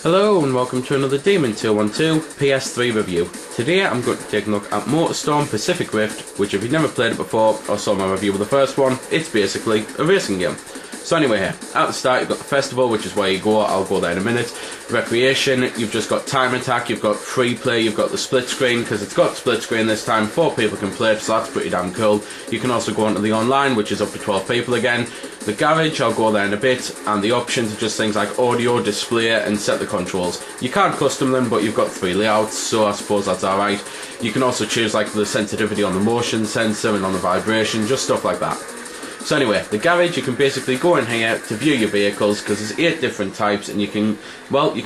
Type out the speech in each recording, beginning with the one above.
Hello and welcome to another Demon 212 PS3 review. Today I'm going to take a look at MotorStorm Pacific Rift, which if you've never played it before or saw my review of the first one, it's basically a racing game. So anyway here, at the start you've got the festival, which is where you go, I'll go there in a minute. Recreation, you've just got time attack, you've got free play, you've got the split screen, because it's got split screen this time, 4 people can play it, so that's pretty damn cool. You can also go onto the online, which is up to 12 people again. The garage, I'll go there in a bit, and the options are just things like audio, display, and set the controls. You can't custom them, but you've got 3 layouts, so I suppose that's alright. You can also choose like the sensitivity on the motion sensor and on the vibration, just stuff like that. So anyway, the garage, you can basically go in here to view your vehicles, because there's 8 different types, and you can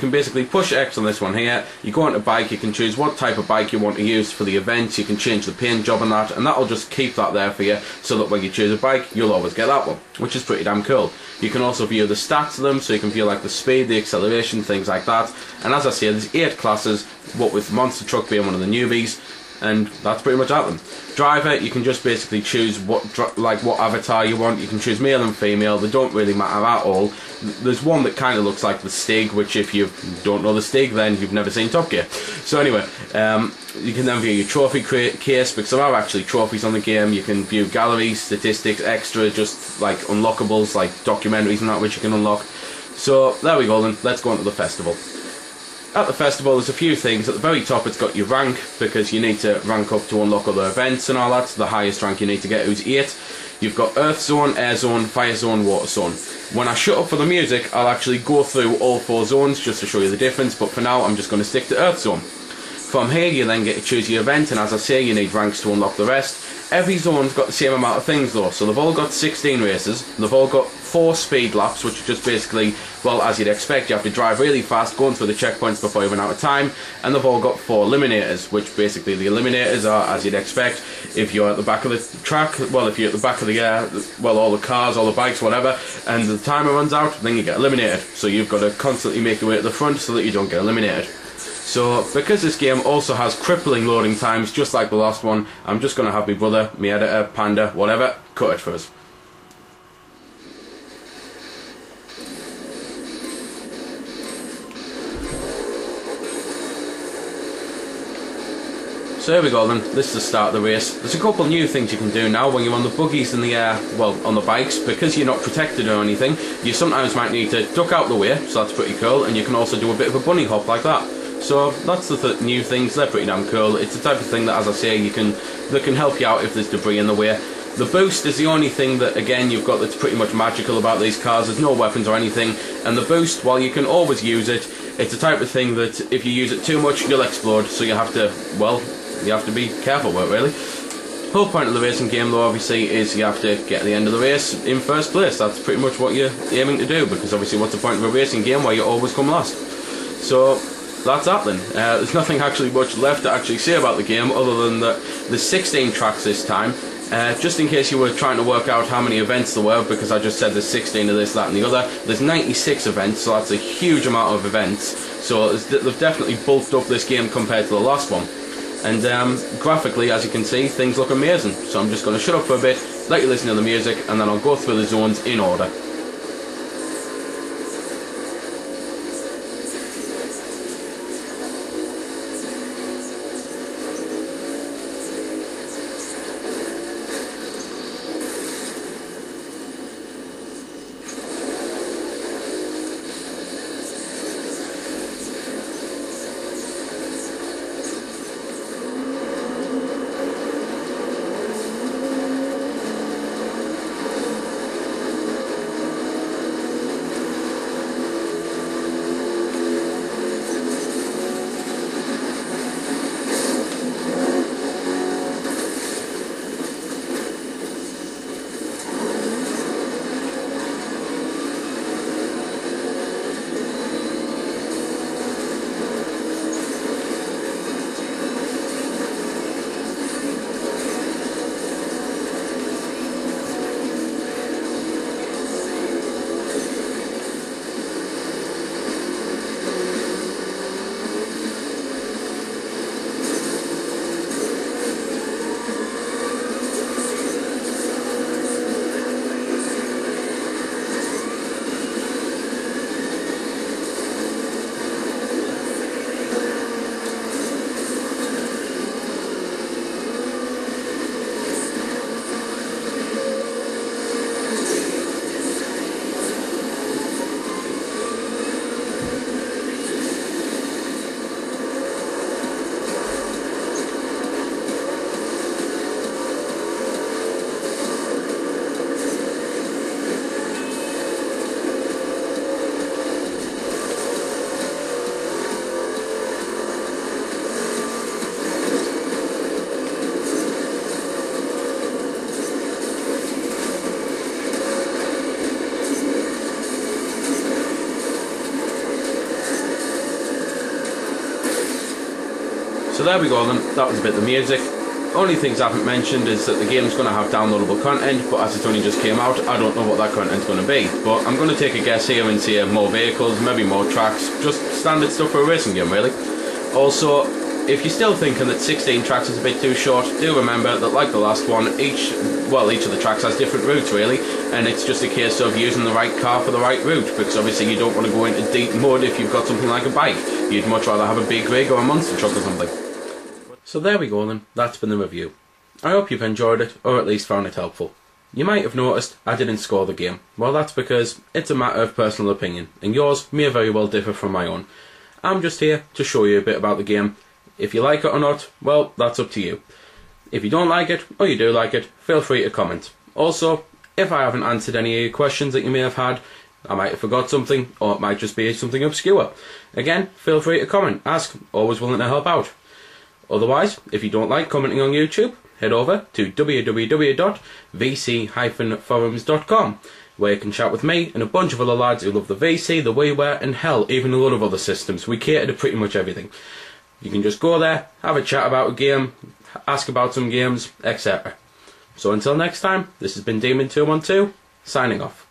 basically push X on this one here. You go into bike, you can choose what type of bike you want to use for the event, you can change the paint job on that, and that'll just keep that there for you, so that when you choose a bike, you'll always get that one, which is pretty damn cool. You can also view the stats of them, so you can view like the speed, the acceleration, things like that, and as I say, there's 8 classes, what with Monster Truck being one of the newbies, and that's pretty much at them. Driver, you can just basically choose what avatar you want. You can choose male and female, they don't really matter at all. There's one that kind of looks like the Stig, which if you don't know the Stig, then you've never seen Top Gear. So anyway, you can then view your trophy case, because there are actually trophies on the game. You can view galleries, statistics, extra, just like unlockables, like documentaries and that, which you can unlock. So there we go then, let's go on to the festival. At the festival there's a few things. At the very top it's got your rank, because you need to rank up to unlock other events and all that. So the highest rank you need to get is 8. You've got Earth Zone, Air Zone, Fire Zone, Water Zone. When I shut up for the music I'll actually go through all 4 zones just to show you the difference, but for now I'm just going to stick to Earth Zone. From here you then get to choose your event, and as I say, you need ranks to unlock the rest. Every zone's got the same amount of things though, so they've all got 16 races, they've all got 4 speed laps, which are just basically, well, as you'd expect, you have to drive really fast, going through the checkpoints before you run out of time, and they've all got 4 eliminators, which basically the eliminators are, as you'd expect, if you're at the back of the track, well, if you're at the back of the, well, all the cars, all the bikes, whatever, and the timer runs out, then you get eliminated. So you've got to constantly make your way to the front so that you don't get eliminated. So, because this game also has crippling loading times, just like the last one, I'm just going to have my brother, my editor, Panda, whatever, cut it for us. So here we go then, this is the start of the race. There's a couple new things you can do now when you're on the buggies and the well, on the bikes. Because you're not protected or anything, you sometimes might need to duck out the way, so that's pretty cool, and you can also do a bit of a bunny hop like that. So that's the new things, they're pretty damn cool. It's the type of thing that, as I say, that can help you out if there's debris in the way. The boost is the only thing that, again, you've got that's pretty much magical about these cars. There's no weapons or anything, and the boost, while you can always use it, it's the type of thing that if you use it too much, you'll explode, so you have to, well, you have to be careful with it, really. The whole point of the racing game, though, obviously, is you have to get to the end of the race in first place. That's pretty much what you're aiming to do, because obviously what's the point of a racing game where you always come last? So that's that then. There's nothing actually much left to actually say about the game, other than that there's 16 tracks this time. Just in case you were trying to work out how many events there were, because I just said there's 16 of this, that and the other, there's 96 events, so that's a huge amount of events. So they've definitely bulked up this game compared to the last one. And graphically, as you can see, things look amazing. So I'm just going to shut up for a bit, let you listen to the music, and then I'll go through the zones in order. So there we go then, that was a bit of the music. Only things I haven't mentioned is that the game's going to have downloadable content, but as it only just came out, I don't know what that content's going to be. But I'm going to take a guess here and say more vehicles, maybe more tracks, just standard stuff for a racing game really. Also, if you're still thinking that 16 tracks is a bit too short, do remember that like the last one, each of the tracks has different routes really, and it's just a case of using the right car for the right route, because obviously you don't want to go into deep mud if you've got something like a bike. You'd much rather have a big rig or a monster truck or something. So there we go then, that's been the review. I hope you've enjoyed it, or at least found it helpful. You might have noticed I didn't score the game. Well, that's because it's a matter of personal opinion, and yours may very well differ from my own. I'm just here to show you a bit about the game. If you like it or not, well, that's up to you. If you don't like it, or you do like it, feel free to comment. Also, if I haven't answered any of your questions that you may have had, I might have forgot something, or it might just be something obscure. Again, feel free to comment, ask, always willing to help out. Otherwise, if you don't like commenting on YouTube, head over to www.vc-forums.com, where you can chat with me and a bunch of other lads who love the VC, the WiiWare, and hell, even a lot of other systems. We cater to pretty much everything. You can just go there, have a chat about a game, ask about some games, etc. So until next time, this has been Demon212, signing off.